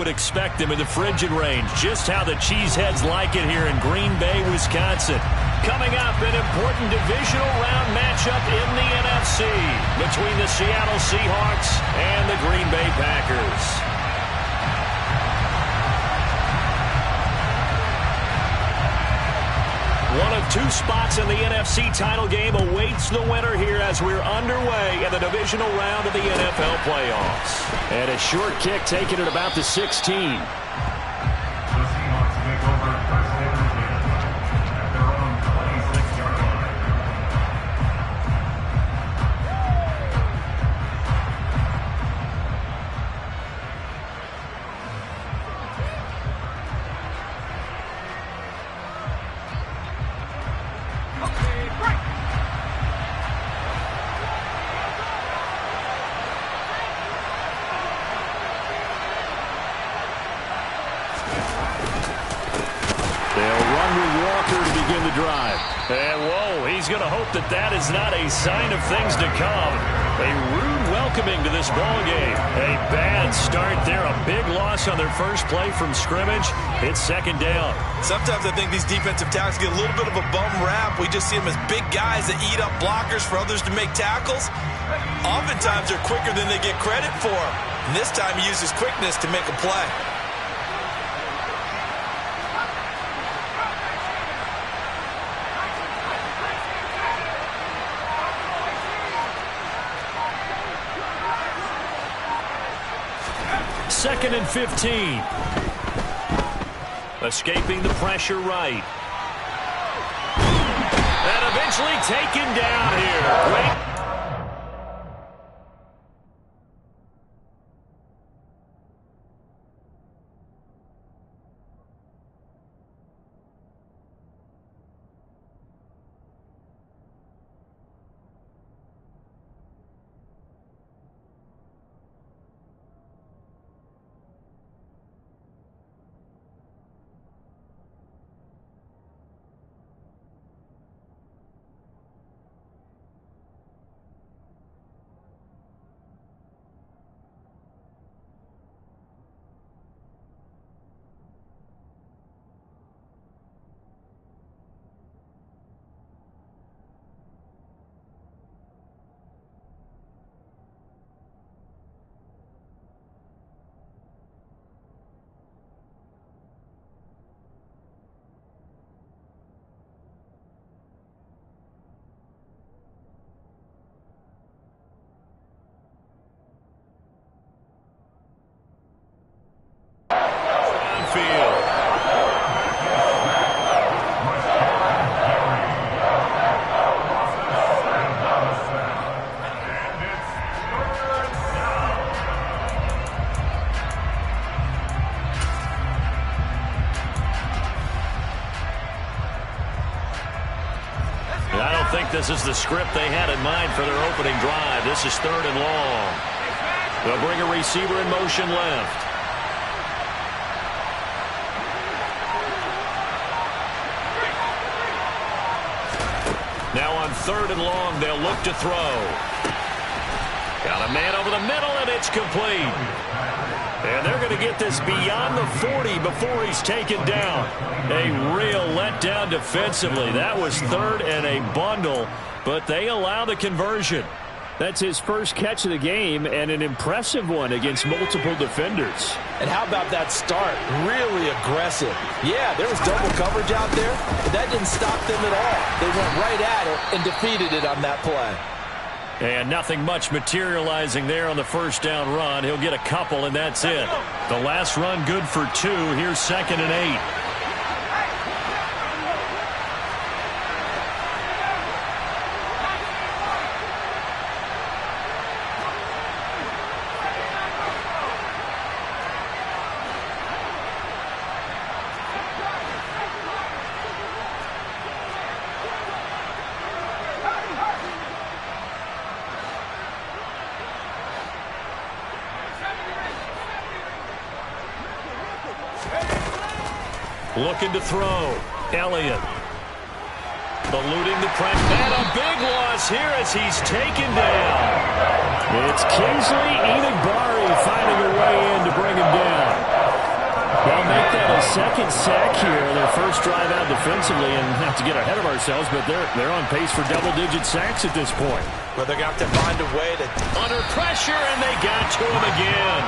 would expect them in the frigid range. Just how the Cheeseheads like it here in Green Bay, Wisconsin. Coming up, an important divisional round matchup in the NFC between the Seattle Seahawks and the Green Bay Packers. One of two spots in the NFC title game awaits the winner here as we're underway in the divisional round of the NFL playoffs. And a short kick taken at about the 16. And whoa, he's going to hope that that is not a sign of things to come. A rude welcoming to this ball game. A bad start there. A big loss on their first play from scrimmage. It's second down. Sometimes I think these defensive tackles get a little bit of a bum rap. We just see them as big guys that eat up blockers for others to make tackles. Oftentimes they're quicker than they get credit for. And this time he uses quickness to make a play. Second and 15. Escaping the pressure right. And eventually taken down here. Great. This is the script they had in mind for their opening drive. This is third and long. They'll bring a receiver in motion left. Now on third and long, they'll look to throw. Got a man over the middle, and it's complete. And they're going to get this beyond the 40 before he's taken down. A real letdown defensively. That was third and a bundle, but they allow the conversion. That's his first catch of the game, and an impressive one against multiple defenders. And how about that start? Really aggressive. Yeah, there was double coverage out there, but that didn't stop them at all. They went right at it and defeated it on that play. And nothing much materializing there on the first down run. He'll get a couple, and that's it. The last run good for 2. Here's second and 8. Looking to throw. Elliott. Eluding the pressure. And a big loss here as he's taken down. It's Kingsley Enagbari finding a way in to bring him down. Second sack here, their first drive out defensively, and not to get ahead of ourselves, but they're on pace for double-digit sacks at this point. Well, they're going to have to find a way to... Under pressure, and they got to him again.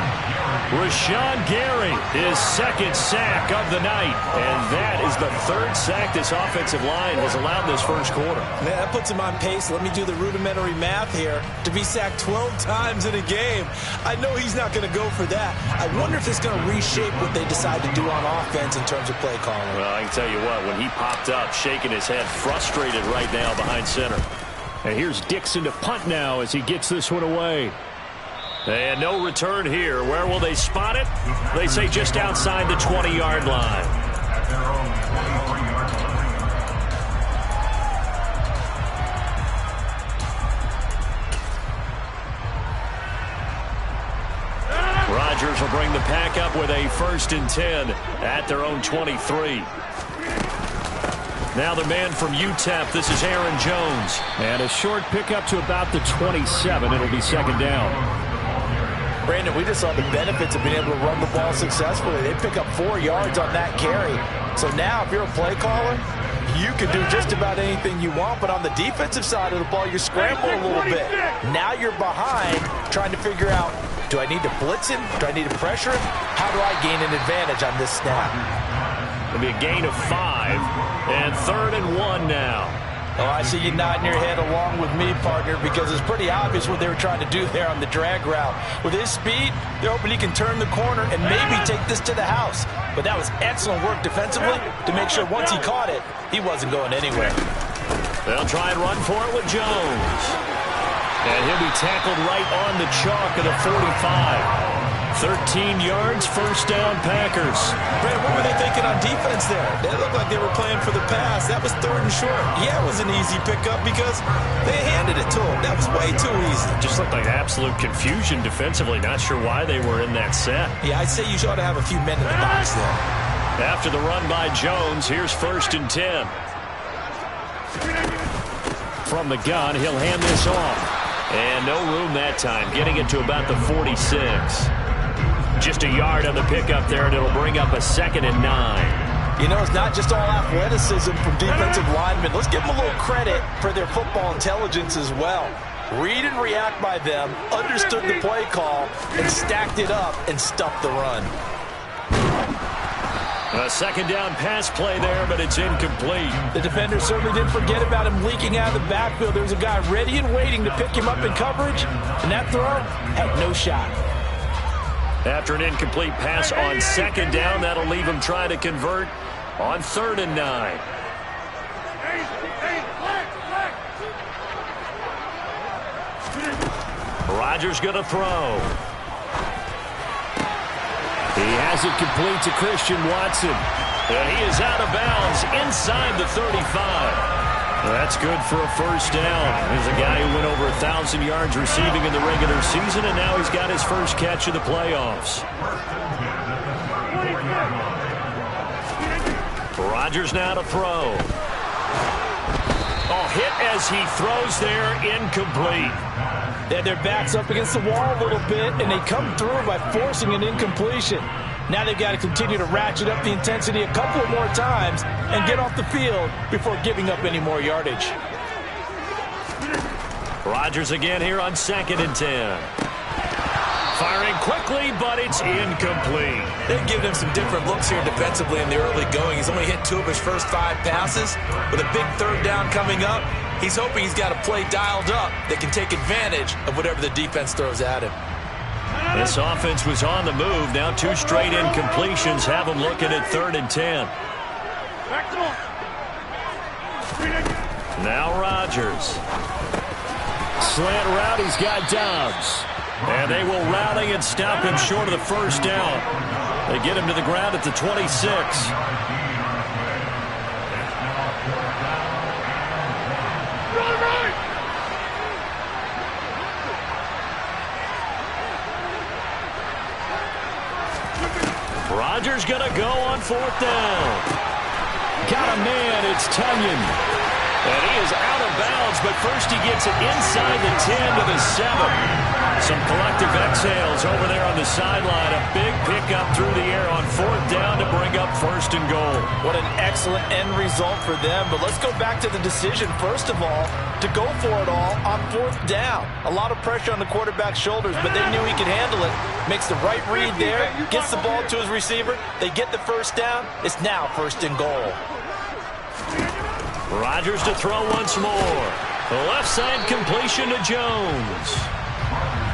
Rashawn Gary, his second sack of the night. And that is the third sack this offensive line has allowed this first quarter. Man, that puts him on pace. Let me do the rudimentary math here. To be sacked 12 times in a game, I know he's not going to go for that. I wonder if it's going to reshape what they decide to do on offense in terms of play calling. Well, I can tell you what, when he popped up, shaking his head, frustrated right now behind center. And here's Dixon to punt now as he gets this one away. And no return here. Where will they spot it? They say just outside the 20-yard line. Rodgers will bring the pack up with a 1st and 10 at their own 23. Now the man from UTEP, this is Aaron Jones. And a short pickup to about the 27. It'll be second down. Brandon, we just saw the benefits of being able to run the ball successfully. They pick up 4 yards on that carry. So now if you're a play caller, you can do just about anything you want. But on the defensive side of the ball, you scramble a little bit. Now you're behind trying to figure out, do I need to blitz him? Do I need to pressure him? How do I gain an advantage on this snap? It'll be a gain of 5 and 3rd and 1 now. Oh, I see you nodding your head along with me, partner, because it's pretty obvious what they were trying to do there on the drag route. With his speed, they're hoping he can turn the corner and maybe take this to the house. But that was excellent work defensively to make sure once he caught it, he wasn't going anywhere. They'll try and run for it with Jones. And he'll be tackled right on the chalk of the 45. 13 yards, 1st down, Packers. Brad, what were they thinking on defense there? They looked like they were playing for the pass. That was 3rd and short. Yeah, it was an easy pickup because they handed it to him. That was way too easy. Just looked like absolute confusion defensively. Not sure why they were in that set. Yeah, I'd say you ought to have a few men in the box there. After the run by Jones, here's 1st and 10. From the gun, he'll hand this off. And no room that time, getting it to about the 46. Just a yard on the pickup there, and it'll bring up a 2nd and 9. You know, it's not just all athleticism from defensive linemen. Let's give them a little credit for their football intelligence as well. Read and react by them, understood the play call, and stacked it up and stuffed the run. A 2nd down pass play there, but it's incomplete. The defender certainly didn't forget about him leaking out of the backfield. There was a guy ready and waiting to pick him up in coverage, and that throw had no shot. After an incomplete pass on 2nd down, that'll leave him trying to convert on 3rd and 9. Rodgers going to throw. He has it complete to Christian Watson. And he is out of bounds inside the 35. That's good for a 1st down. There's a guy who went over 1,000 yards receiving in the regular season, and now he's got his first catch of the playoffs. Rodgers now to throw. Oh, hit as he throws there, incomplete. They had their backs up against the wall a little bit, and they come through by forcing an incompletion. Now they've got to continue to ratchet up the intensity a couple of more times and get off the field before giving up any more yardage. Rodgers again here on 2nd and 10. Firing quickly, but it's incomplete. They've given him some different looks here defensively in the early going. He's only hit 2 of his first 5 passes. With a big 3rd down coming up, he's hoping he's got a play dialed up that can take advantage of whatever the defense throws at him. This offense was on the move. Now 2 straight incompletions have them looking at 3rd and 10. Now Rodgers. Slant route, he's got Dobbs. And they will rally and stop him short of the 1st down. They get him to the ground at the 26. Rodgers going to go on 4th down. Got a man, it's Tunyon. And he is out of bounds, but first he gets it inside the 10 to the 7. Some collective exhales over there on the sideline. A big pickup through the air on 4th down to bring up 1st and goal. What an excellent end result for them. But let's go back to the decision, first of all, to go for it all on 4th down. A lot of pressure on the quarterback's shoulders, but they knew he could handle it. Makes the right read there, gets the ball to his receiver. They get the 1st down. It's now 1st and goal. Rodgers to throw once more. The left side completion to Jones.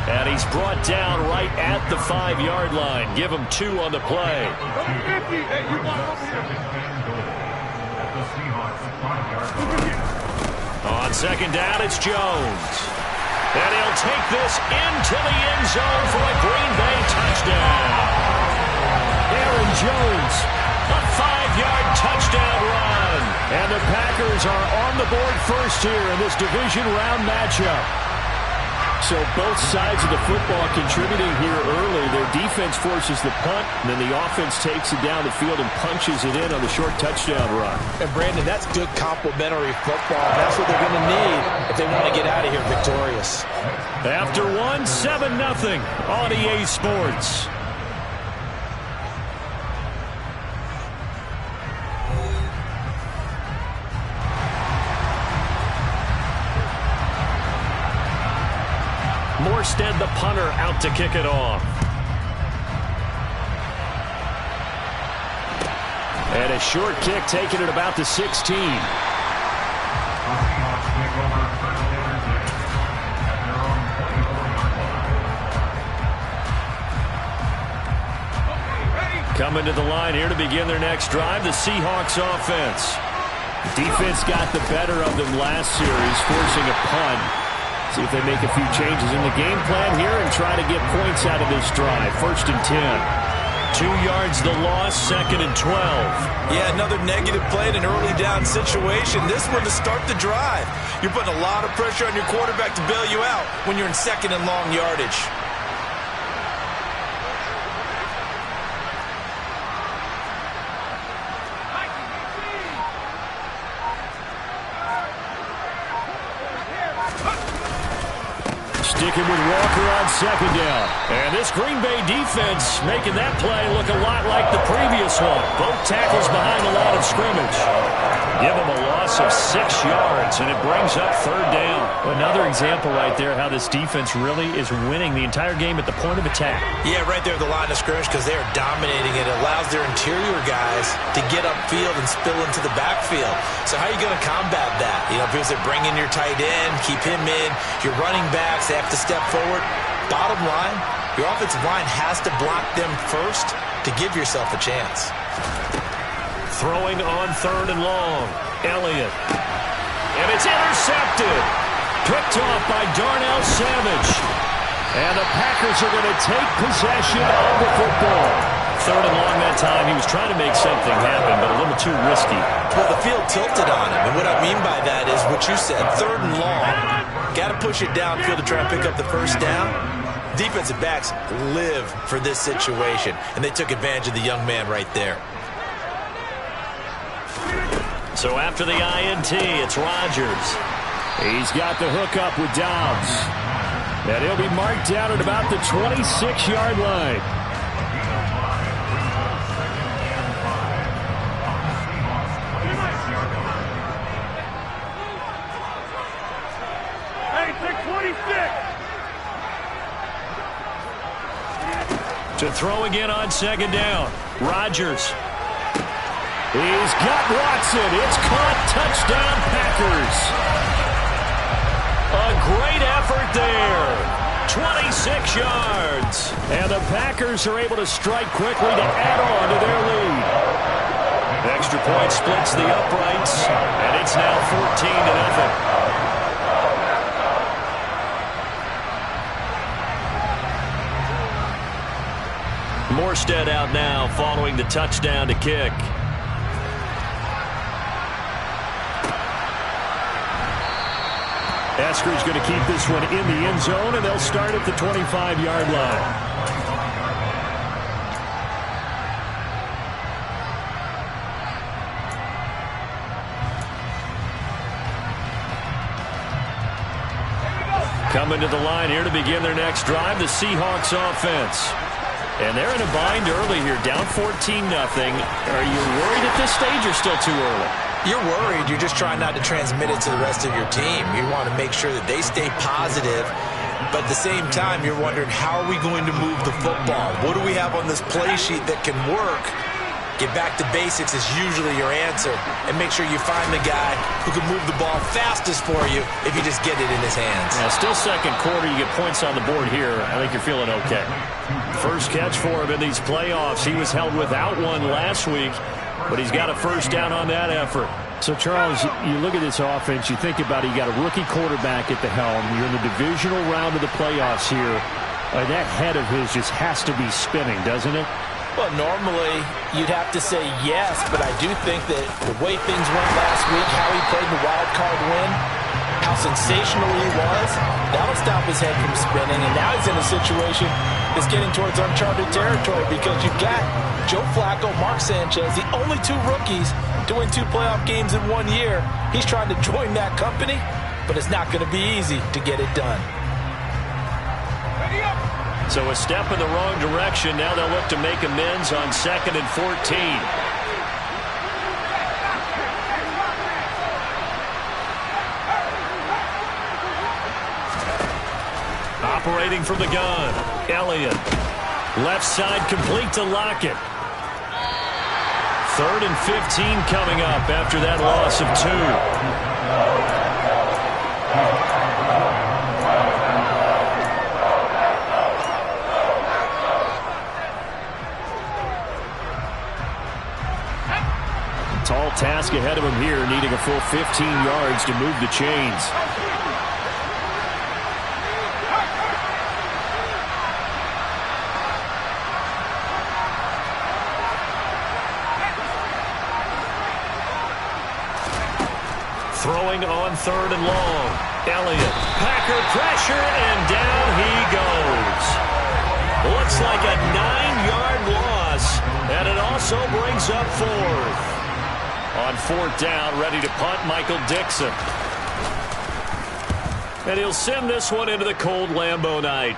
And he's brought down right at the 5-yard line. Give him 2 on the play. On 2nd down, it's Jones. And he'll take this into the end zone for a Green Bay touchdown. Aaron Jones, a 5-yard touchdown run. And the Packers are on the board first here in this division round matchup. So both sides of the football contributing here early. Their defense forces the punt, and then the offense takes it down the field and punches it in on the short touchdown run. And, Brandon, that's good complementary football. That's what they're going to need if they want to get out of here victorious. After 1, 7-0 on EA Sports. Morstead, the punter, out to kick it off. And a short kick taken at about the 16. Coming to the line here to begin their next drive, the Seahawks offense. Defense got the better of them last series, forcing a punt. See if they make a few changes in the game plan here and try to get points out of this drive. 1st and 10. 2 yards the loss, 2nd and 12. Yeah, another negative play in an early down situation. This one to start the drive. You're putting a lot of pressure on your quarterback to bail you out when you're in 2nd and long yardage. Sticking with Walker on 2nd down. And this Green Bay defense making that play look a lot like the previous one. Both tackles behind the line of scrimmage. Give them a loss of 6 yards, and it brings up 3rd down. Another example right there how this defense really is winning the entire game at the point of attack. Yeah, right there at the line of scrimmage because they are dominating it. It allows their interior guys to get upfield and spill into the backfield. So how are you going to combat that? You know, because they bring in your tight end, keep him in. Your running backs, they have to step forward. Bottom line, your offensive line has to block them first to give yourself a chance. Throwing on 3rd and long. Elliott. And it's intercepted. Picked off by Darnell Savage. And the Packers are going to take possession of the football. 3rd and long that time. He was trying to make something happen, but a little too risky. Well, the field tilted on him. And what I mean by that is what you said. 3rd and long. Got to push it downfield to try and pick up the 1st down. Defensive backs live for this situation. And they took advantage of the young man right there. So after the INT, it's Rodgers. He's got the hookup with Dobbs. And he'll be marked down at about the 26-yard line. To throw again on 2nd down. Rodgers. He's got Watson. It's caught. Touchdown, Packers. A great effort there. 26 yards. And the Packers are able to strike quickly to add on to their lead. Extra point splits the uprights, and it's now 14-0. Morstead out now following the touchdown to kick. Esker's going to keep this one in the end zone, and they'll start at the 25-yard line. coming to the line here to begin their next drive, the Seahawks offense. And they're in a bind early here, down 14-0. Are you worried at this stage or still too early? You're worried. You're just trying not to transmit it to the rest of your team. You want to make sure that they stay positive. But at the same time, you're wondering, how are we going to move the football? What do we have on this play sheet that can work? Get back to basics is usually your answer. And make sure you find the guy who can move the ball fastest for you if you just get it in his hands. Yeah, still second quarter. You get points on the board here. I think you're feeling okay. First catch for him in these playoffs. He was held without one last week, but he's got a first down on that effort. So, Charles, you look at this offense, you think about it, you got a rookie quarterback at the helm. You're in the divisional round of the playoffs here. That head of his just has to be spinning, doesn't it? Well, normally you'd have to say yes, but I do think that the way things went last week, how he played the wild card win, how sensational he was, that'll stop his head from spinning. And now he's in a situation that's getting towards uncharted territory because you've got Joe Flacco, Mark Sanchez, the only two rookies to win 2 playoff games in 1 year. He's trying to join that company, but it's not going to be easy to get it done. So a step in the wrong direction. Now they'll look to make amends on 2nd and 14. Operating from the gun, Elliott. Left side complete to Lockett. 3rd and 15 coming up after that loss of 2. Tall task ahead of him here, needing a full 15 yards to move the chains. Throwing on 3rd and long. Elliott. Packer pressure, and down he goes. Looks like a 9-yard loss, and it also brings up 4th. On 4th down, ready to punt, Michael Dixon. And he'll send this one into the cold Lambeau night.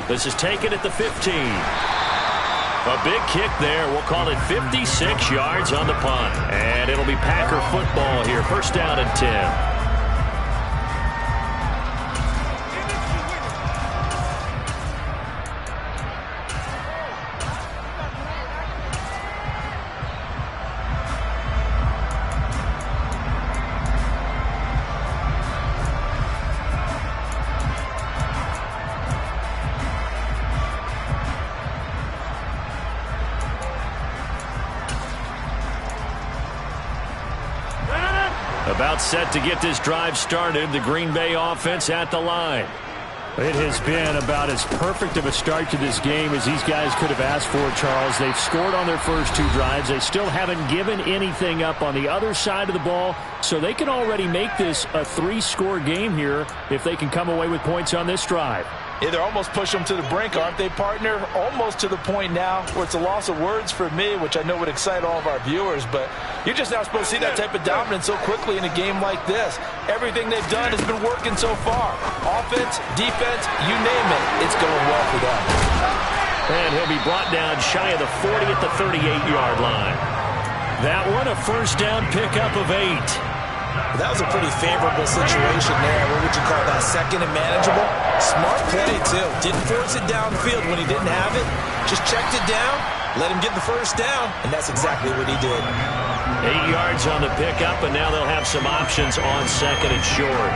This is taken at the 15. A big kick there. We'll call it 56 yards on the punt. And it'll be Packer football here. First down and 10. About set to get this drive started. The Green Bay offense at the line. It has been about as perfect of a start to this game as these guys could have asked for, Charles. They've scored on their first 2 drives. They still haven't given anything up on the other side of the ball, so they can already make this a 3-score game here if they can come away with points on this drive. Yeah, they're almost pushing them to the brink, aren't they, partner? Almost to the point now where it's a loss of words for me, which I know would excite all of our viewers, but you're just not supposed to see that type of dominance so quickly in a game like this. Everything they've done has been working so far. Offense, defense, you name it, it's going well for them. And he'll be brought down shy of the 40 at the 38-yard line. That one, a first down pickup of 8. That was a pretty favorable situation there. What would you call that? Second and manageable? Smart play, too. Didn't force it downfield when he didn't have it. Just checked it down, let him get the first down, and that's exactly what he did. 8 yards on the pickup, and now they'll have some options on 2nd and short.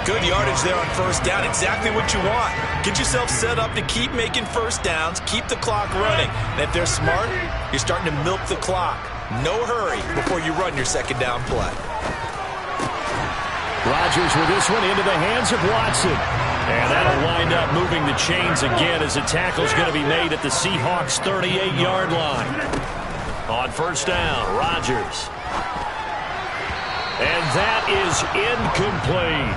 Good yardage there on first down. Exactly what you want. Get yourself set up to keep making first downs, keep the clock running. And if they're smart, you're starting to milk the clock. No hurry before you run your second down play. Rodgers with this one into the hands of Watson. And that'll wind up moving the chains again as the tackle's going to be made at the Seahawks' 38-yard line. On first down, Rodgers. And that is incomplete.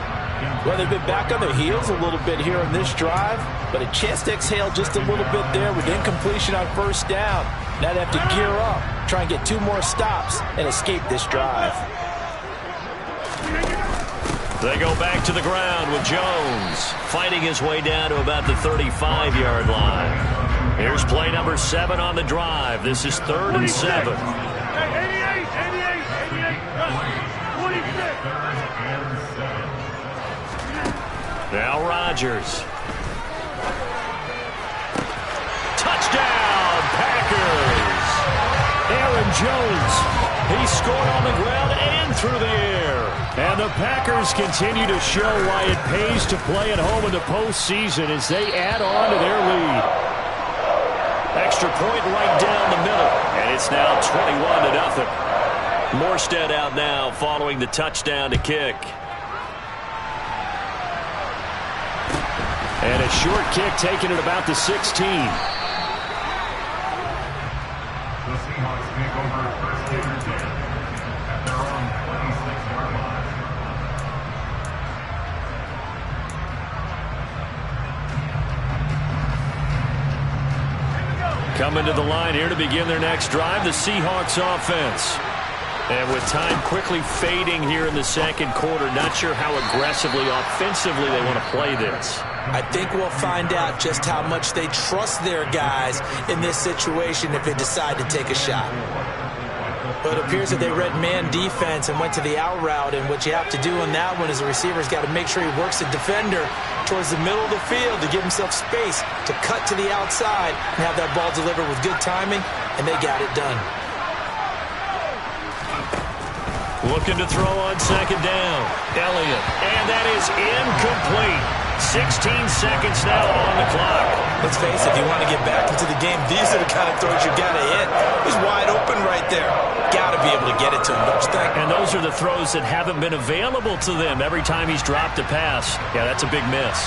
Well, they've been back on their heels a little bit here on this drive, but a chance to exhale just a little bit there with incompletion on first down. Now they have to gear up, try and get 2 more stops, and escape this drive. They go back to the ground with Jones fighting his way down to about the 35-yard line. Here's play number 7 on the drive. This is 3rd and 7. 88, 26. Now Rodgers. Touchdown, Packers! Aaron Jones. He scored on the ground and through the air. And the Packers continue to show why it pays to play at home in the postseason as they add on to their lead. Extra point right down the middle. And it's now 21-0. Morstead out now following the touchdown to kick. And a short kick taken at about the 16. Coming to the line here to begin their next drive, the Seahawks offense. And with time quickly fading here in the second quarter, not sure how aggressively, offensively they want to play this. I think we'll find out just how much they trust their guys in this situation if they decide to take a shot. But it appears that they read man defense and went to the out route, and what you have to do on that one is the receiver's got to make sure he works the defender towards the middle of the field to give himself space to cut to the outside and have that ball delivered with good timing, and they got it done. Looking to throw on second down. Elliott, and that is incomplete. 16 seconds now on the clock. Let's face it, if you want to get back into the game, these are the kind of throws you got to hit. He's wide open right there. Got to be able to get it to him, don't you think? And those are the throws that haven't been available to them every time he's dropped a pass. Yeah, that's a big miss.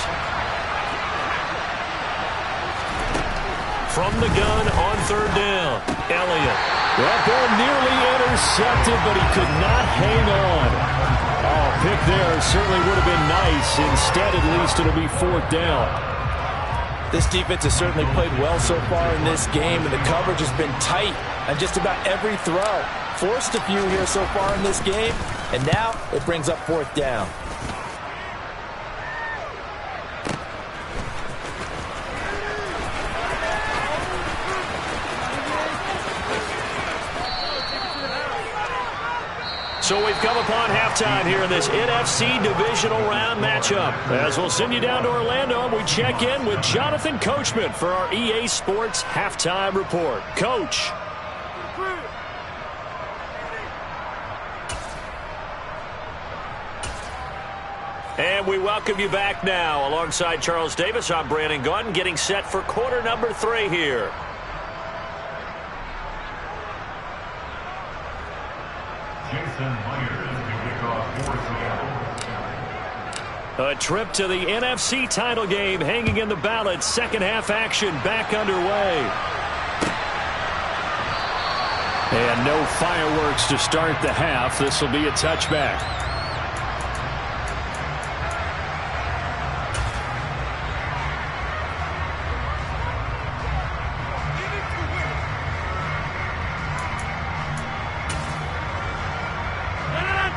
From the gun on third down, Elliott. That ball nearly intercepted, but he could not hang on. Oh, pick there certainly would have been nice. Instead, at least, it'll be 4th down. This defense has certainly played well so far in this game, and the coverage has been tight on just about every throw. Forced a few here so far in this game, and now it brings up 4th down. So we've come upon halftime here in this NFC divisional round matchup. As we'll send you down to Orlando, we check in with Jonathan Coachman for our EA Sports Halftime Report. Coach. And we welcome you back now. Alongside Charles Davis, I'm Brandon Gaudin, getting set for quarter number 3 here. A trip to the NFC title game hanging in the balance. Second half action back underway. And no fireworks to start the half. This will be a touchback.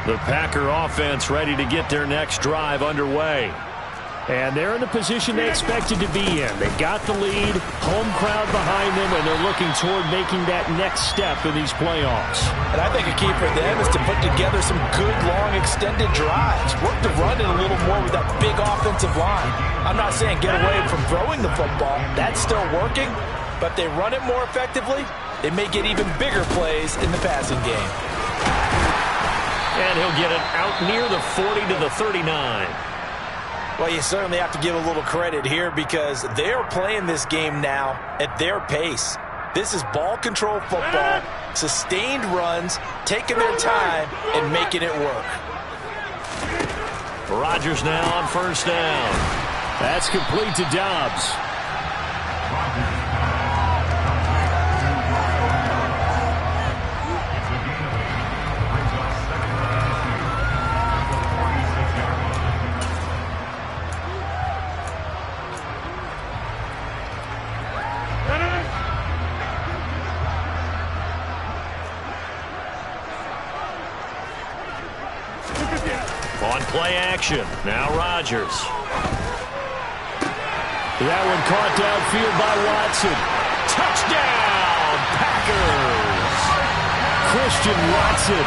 The Packer offense ready to get their next drive underway. And they're in the position they expected to be in. They got the lead, home crowd behind them, and they're looking toward making that next step in these playoffs. And I think a key for them is to put together some good, long, extended drives. Work the run in a little more with that big offensive line. I'm not saying get away from throwing the football. That's still working. But they run it more effectively, they may get even bigger plays in the passing game. And he'll get it out near the 40 to the 39. Well, you certainly have to give a little credit here because they're playing this game now at their pace. This is ball control football, sustained runs, taking their time, and making it work. Rodgers now on first down. That's complete to Dobbs. On play action, now Rodgers. That one caught downfield by Watson. Touchdown, Packers! Christian Watson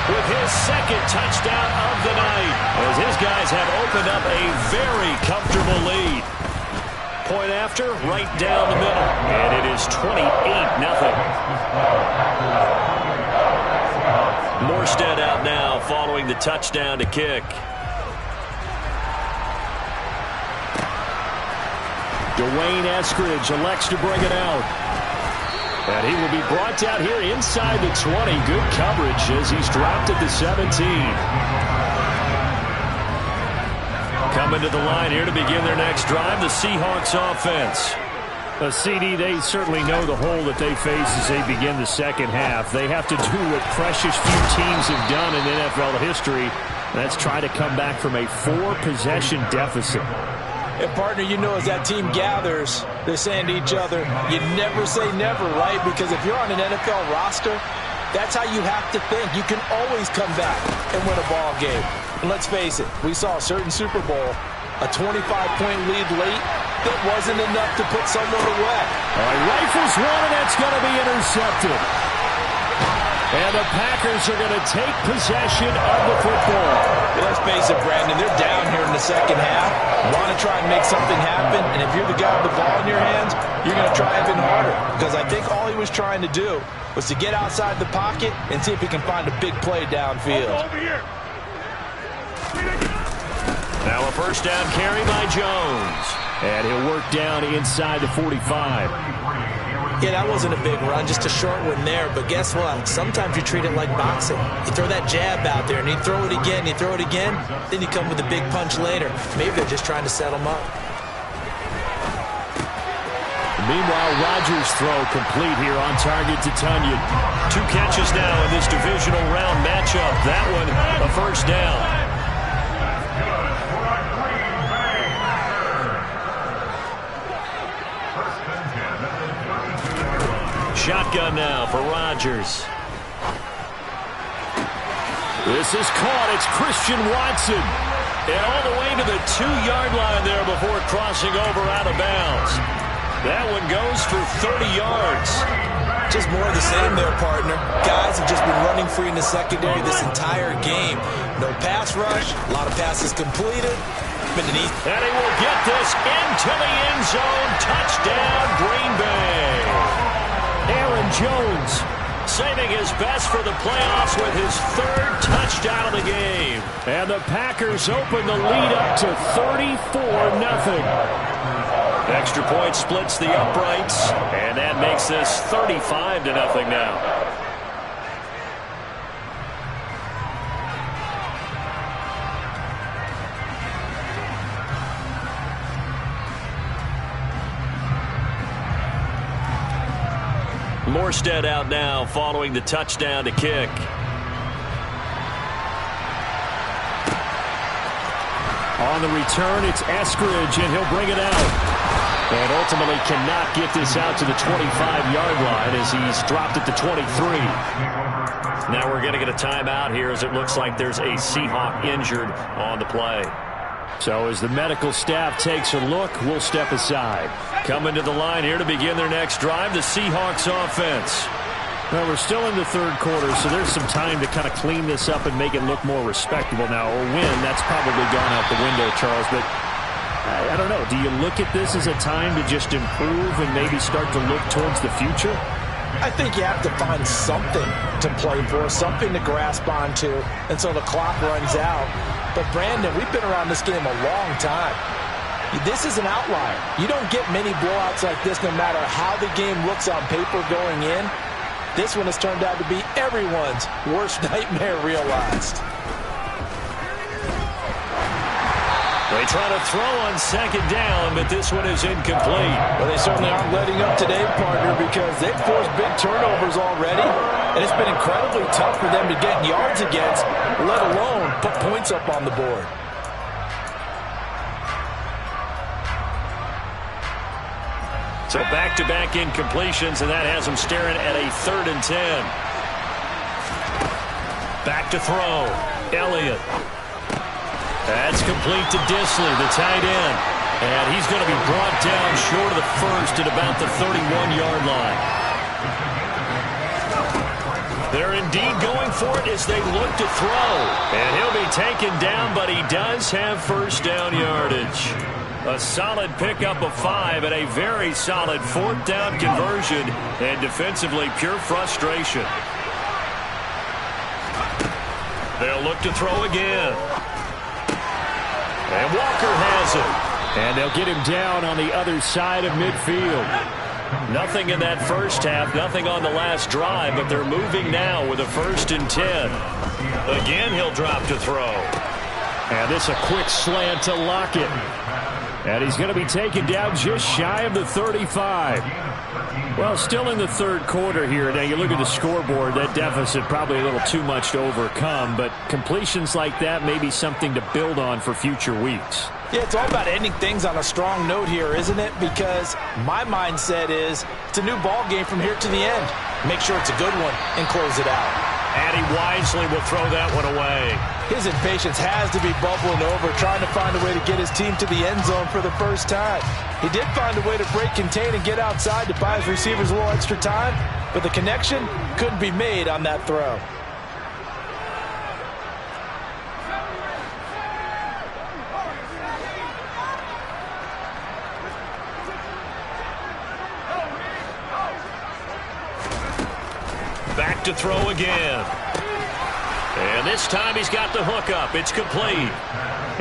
with his second touchdown of the night, as his guys have opened up a very comfortable lead. Point after, right down the middle, and it is 28-0. Morstead out now following the touchdown to kick. Dwayne Eskridge elects to bring it out. And he will be brought down here inside the 20. Good coverage as he's dropped at the 17. Coming to the line here to begin their next drive, the Seahawks offense. A CD, they certainly know the hole that they face as they begin the second half. They have to do what precious few teams have done in NFL history. That's try to come back from a 4-possession deficit. And, partner, you know as that team gathers, they're saying to each other, you never say never, right? Because if you're on an NFL roster, that's how you have to think. You can always come back and win a ball game. And let's face it, we saw a certain Super Bowl, a 25-point lead late. That wasn't enough to put someone away. All right, rifles one, and that's going to be intercepted. And the Packers are going to take possession of the football. Let's face it, Brandon, they're down here in the second half. Want to try and make something happen, and if you're the guy with the ball in your hands, you're going to try even harder. Because I think all he was trying to do was to get outside the pocket and see if he can find a big play downfield. Over here. Now a first down carry by Jones. And he'll work down inside the 45. Yeah, that wasn't a big run, just a short one there. But guess what? Sometimes you treat it like boxing. You throw that jab out there, and you throw it again, you throw it again, then you come with a big punch later. Maybe they're just trying to set him up. Meanwhile, Rodgers' throw complete here on target to Tunyon. 2 catches now in this divisional round matchup. That one, a first down. Shotgun now for Rodgers. This is caught. It's Christian Watson. And all the way to the 2-yard line there before crossing over out of bounds. That one goes for 30 yards. Just more of the same there, partner. Guys have just been running free in the secondary this entire game. No pass rush, a lot of passes completed. And he will get this into the end zone. Touchdown, Green Bay. Aaron Jones saving his best for the playoffs with his 3rd touchdown of the game. And the Packers open the lead up to 34-0. Extra point splits the uprights, and that makes this 35-0 now. Morstead out now following the touchdown to kick. On the return, it's Eskridge, and he'll bring it out. And ultimately cannot get this out to the 25-yard line as he's dropped it to 23. Now we're going to get a timeout here as it looks like there's a Seahawk injured on the play. So as the medical staff takes a look, we'll step aside. Coming to the line here to begin their next drive, the Seahawks offense. Well, we're still in the third quarter, so there's some time to kind of clean this up and make it look more respectable now. Or win, that's probably gone out the window, Charles. But I don't know. Do you look at this as a time to just improve and maybe start to look towards the future? I think you have to find something to play for, something to grasp onto until the clock runs out. But, Brandon, we've been around this game a long time. This is an outlier. You don't get many blowouts like this no matter how the game looks on paper going in. This one has turned out to be everyone's worst nightmare realized. They try to throw on second down, but this one is incomplete. Well, they certainly aren't letting up today, partner, because they've forced big turnovers already, and it's been incredibly tough for them to get yards against, let alone put points up on the board. So back-to-back incompletions, and that has them staring at a 3rd and 10. Back to throw. Elliott. That's complete to Disley, the tight end. And he's going to be brought down short of the first at about the 31-yard line. They're indeed going for it as they look to throw. And he'll be taken down, but he does have first down yardage. A solid pickup of 5 and a very solid fourth down conversion. And defensively, pure frustration. They'll look to throw again. And Walker has it. And they'll get him down on the other side of midfield. Nothing in that first half, nothing on the last drive, but they're moving now with a 1st and 10. Again, he'll drop to throw. And this a quick slant to Lockett. And he's going to be taken down just shy of the 35. Well, still in the third quarter here. Now, you look at the scoreboard, that deficit probably a little too much to overcome, but completions like that may be something to build on for future weeks. Yeah, it's all about ending things on a strong note here, isn't it? Because my mindset is it's a new ball game from here to the end. Make sure it's a good one and close it out. And he wisely will throw that one away. His impatience has to be bubbling over, trying to find a way to get his team to the end zone for the first time. He did find a way to break contain and get outside to buy his receivers a little extra time, but the connection couldn't be made on that throw. Back to throw again. And this time he's got the hook up. It's complete.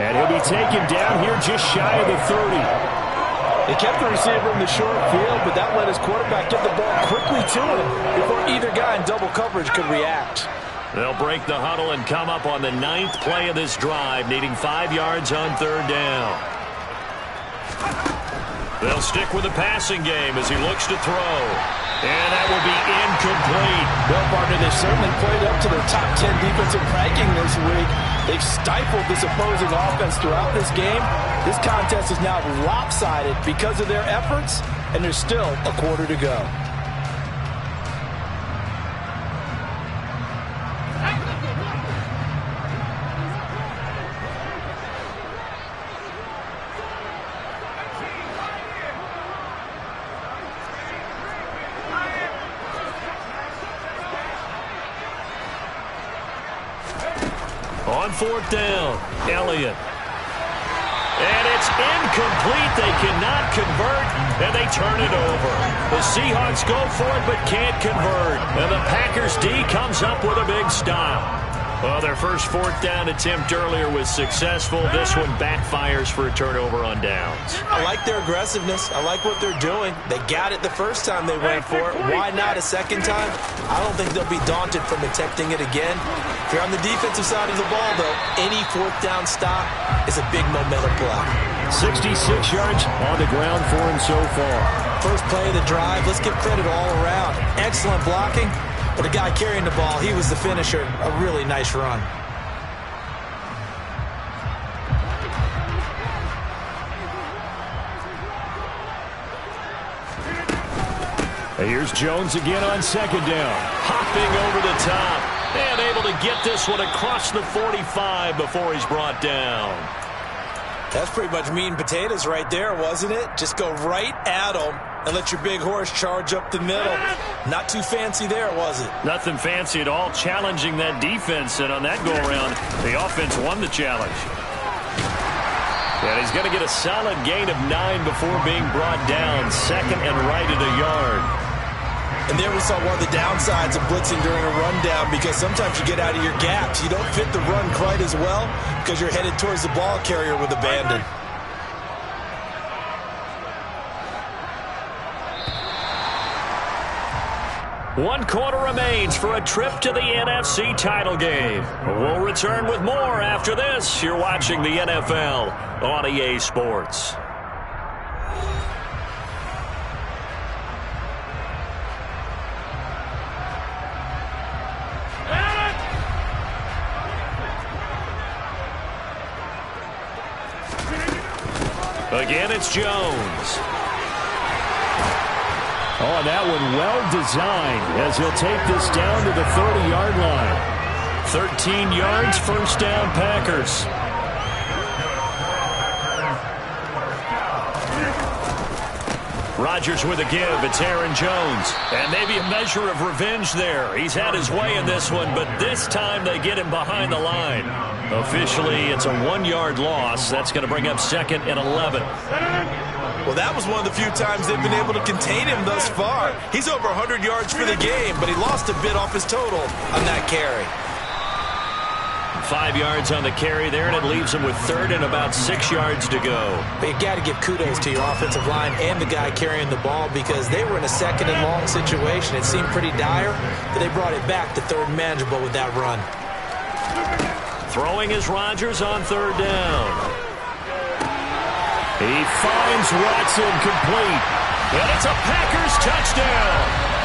And he'll be taken down here just shy of the 30. They kept the receiver in the short field, but that let his quarterback get the ball quickly to him before either guy in double coverage could react. They'll break the huddle and come up on the 9th play of this drive, needing 5 yards on 3rd down. They'll stick with the passing game as he looks to throw. And that will be incomplete. Well, partner, they've certainly played up to their top 10 defensive ranking this week. They've stifled this opposing offense throughout this game. This contest is now lopsided because of their efforts, and there's still a quarter to go. On 4th down, Elliott. And it's incomplete. They cannot convert, and they turn it over. The Seahawks go for it but can't convert. And the Packers D comes up with a big stop. Well, their first 4th down attempt earlier was successful. This one backfires for a turnover on downs. I like their aggressiveness. I like what they're doing. They got it the first time they went for it. Why not a second time? I don't think they'll be daunted from attempting it again. If you're on the defensive side of the ball, though, any 4th down stop is a big momentum play. 66 yards on the ground for him so far. First play of the drive, let's give credit all around. Excellent blocking. But the guy carrying the ball, he was the finisher. A really nice run. Here's Jones again on 2nd down. Hopping over the top and able to get this one across the 45 before he's brought down. That's pretty much meat and potatoes right there, wasn't it? Just go right at him and let your big horse charge up the middle. Not too fancy there, was it? Nothing fancy at all, challenging that defense, and on that go-around, the offense won the challenge. And he's going to get a solid gain of 9 before being brought down, 2nd and right at a yard. And there we saw one of the downsides of blitzing during a rundown, because sometimes you get out of your gaps. You don't fit the run quite as well because you're headed towards the ball carrier with abandon. One quarter remains for a trip to the NFC title game. We'll return with more after this. You're watching the NFL on EA Sports. Again, it's Jones. Oh, that one well designed as he'll take this down to the 30-yard line. 13 yards, first down, Packers. Rodgers with a give. It's Aaron Jones. And maybe a measure of revenge there. He's had his way in this one, but this time they get him behind the line. Officially, it's a 1-yard loss. That's going to bring up 2nd and 11. Well, that was one of the few times they've been able to contain him thus far. He's over 100 yards for the game, but he lost a bit off his total on that carry. 5 yards on the carry there, and it leaves him with 3rd and about 6 yards to go. But you got to give kudos to your offensive line and the guy carrying the ball because they were in a 2nd and long situation. It seemed pretty dire, but they brought it back to 3rd and manageable with that run. Throwing is Rodgers on 3rd down. He finds Watson complete. And it's a Packers touchdown.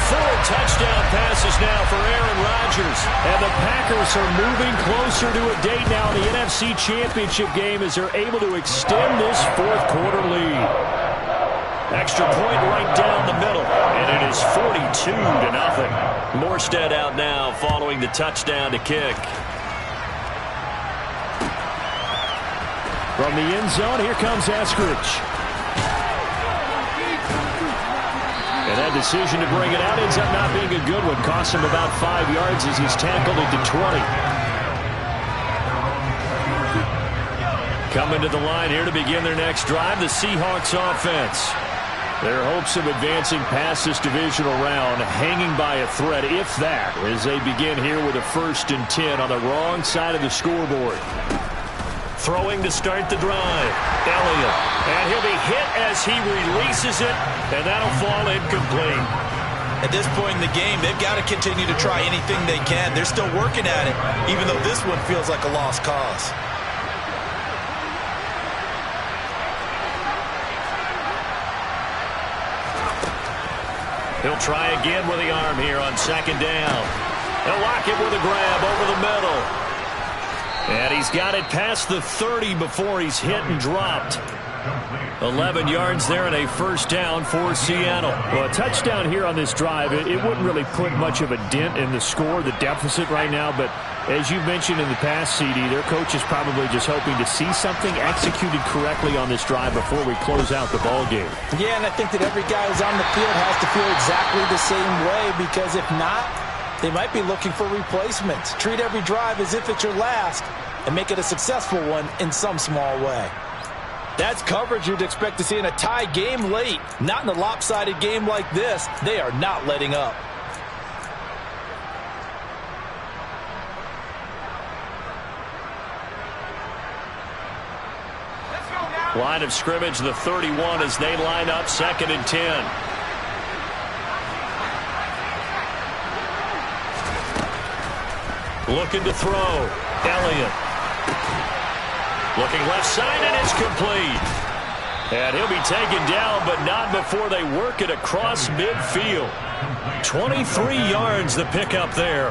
4 touchdown passes now for Aaron Rodgers. And the Packers are moving closer to a date now in the NFC Championship game as they're able to extend this 4th quarter lead. Extra point right down the middle. And it is 42-0. Morstead out now following the touchdown to kick. From the end zone, here comes Eskridge. And that decision to bring it out ends up not being a good one. Costs him about 5 yards as he's tackled into 20. Coming to the line here to begin their next drive, the Seahawks offense. Their hopes of advancing past this divisional round hanging by a thread, if that, as they begin here with a 1st and 10 on the wrong side of the scoreboard. Throwing to start the drive. Elliott. And he'll be hit as he releases it, and that'll fall incomplete. At this point in the game, they've got to continue to try anything they can. They're still working at it, even though this one feels like a lost cause. He'll try again with the arm here on 2nd down. They'll lock it with a grab over the middle. And he's got it past the 30 before he's hit and dropped. 11 yards there and a 1st down for Seattle. Well, a touchdown here on this drive, it wouldn't really put much of a dent in the score, the deficit right now. But as you mentioned in the past, CD, their coach is probably just hoping to see something executed correctly on this drive before we close out the ball game. Yeah, and I think that every guy who's on the field has to feel exactly the same way because if not, they might be looking for replacements. Treat every drive as if it's your last and make it a successful one in some small way. That's coverage you'd expect to see in a tie game late. Not in a lopsided game like this. They are not letting up. Line of scrimmage, the 31 as they line up 2nd and 10. Looking to throw. Elliott. Looking left side, and it's complete. And he'll be taken down, but not before they work it across midfield. 23 yards the pickup there.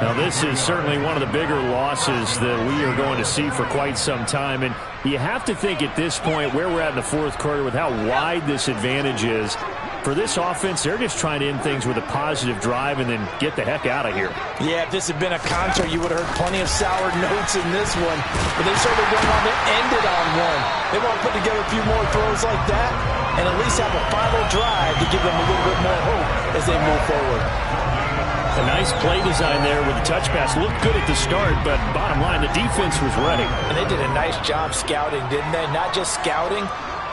Now, this is certainly one of the bigger losses that we are going to see for quite some time. And you have to think at this point where we're at in the 4th quarter with how wide this advantage is. For this offense, they're just trying to end things with a positive drive and then get the heck out of here. Yeah, if this had been a concert, you would have heard plenty of sour notes in this one. But they sort of went on to end it on one. They want to put together a few more throws like that and at least have a final drive to give them a little bit more hope as they move forward. A nice play design there with the touch pass. Looked good at the start, but bottom line, the defense was ready. And they did a nice job scouting, didn't they? Not just scouting,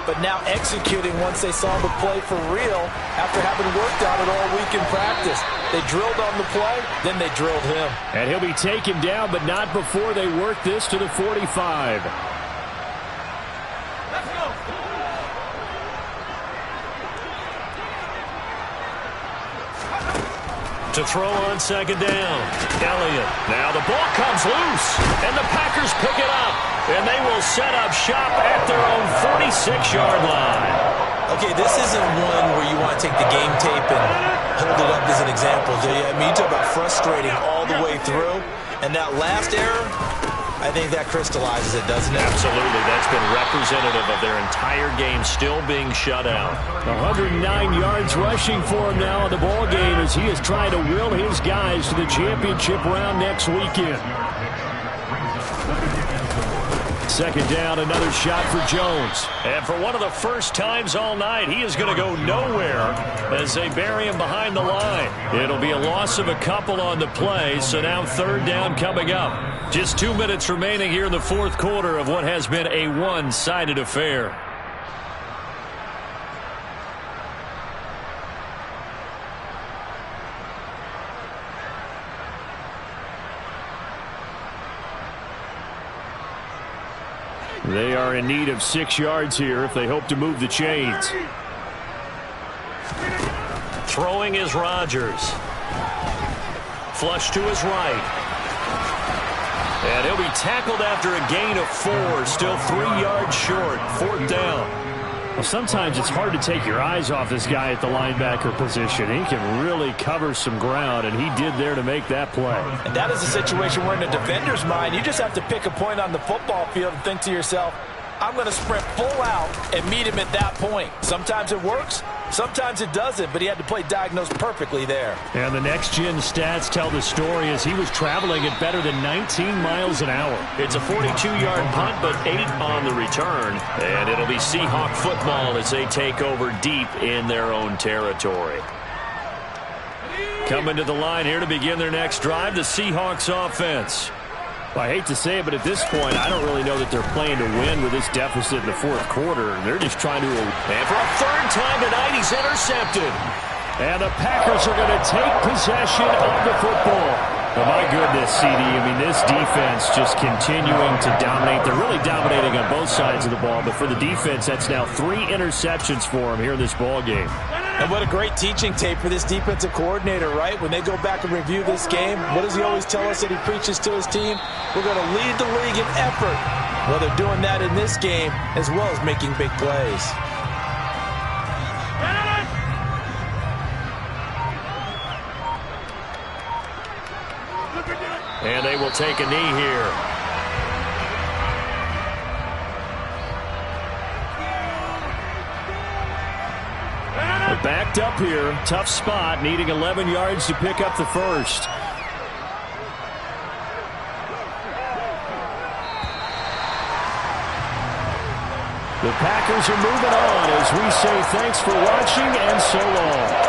but now executing once they saw the play for real after having worked on it all week in practice. They drilled on the play, then they drilled him. And he'll be taken down, but not before they work this to the 45. Let's go. To throw on 2nd down. Elliott. Now the ball comes loose, and the Packers pick it up. And they will set up shop at their own 46-yard line. Okay, this isn't one where you want to take the game tape and hold it up as an example, do you? I mean, you talk about frustrating all the way through. And that last error, I think that crystallizes it, doesn't it? Absolutely. That's been representative of their entire game still being shut out. 109 yards rushing for him now in the ball game as he is trying to will his guys to the championship round next weekend. second down, another shot for Jones. And for one of the first times all night, he is going to go nowhere as they bury him behind the line. It'll be a loss of a couple on the play, so now third down coming up. Just 2 minutes remaining here in the fourth quarter of what has been a one-sided affair. They are in need of 6 yards here if they hope to move the chains. Throwing is Rodgers. Flush to his right. And he'll be tackled after a gain of 4. Still 3 yards short. Fourth down. Well, sometimes it's hard to take your eyes off this guy at the linebacker position. He can really cover some ground, and he did there to make that play. And that is a situation where in a defender's mind, you just have to pick a point on the football field and think to yourself, I'm going to sprint full out and meet him at that point. Sometimes it works, sometimes it doesn't, but he had to play diagnosed perfectly there. And the next-gen stats tell the story as he was traveling at better than 19 miles an hour. It's a 42-yard punt, but 8 on the return. And it'll be Seahawk football as they take over deep in their own territory. Coming to the line here to begin their next drive, the Seahawks offense. Well, I hate to say it, but at this point, I don't really know that they're playing to win with this deficit in the fourth quarter. They're just trying to... And for a third time tonight, he's intercepted. And the Packers are going to take possession of the football. Well, my goodness, CD, I mean, this defense just continuing to dominate. They're really dominating on both sides of the ball, but for the defense, that's now 3 interceptions for them here in this ball game. And what a great teaching tape for this defensive coordinator, right? When they go back and review this game, what does he always tell us that he preaches to his team? We're going to lead the league in effort. Well, they're doing that in this game as well as making big plays. And they will take a knee here. They're backed up here. Tough spot, needing 11 yards to pick up the first. The Packers are moving on as we say thanks for watching and so long.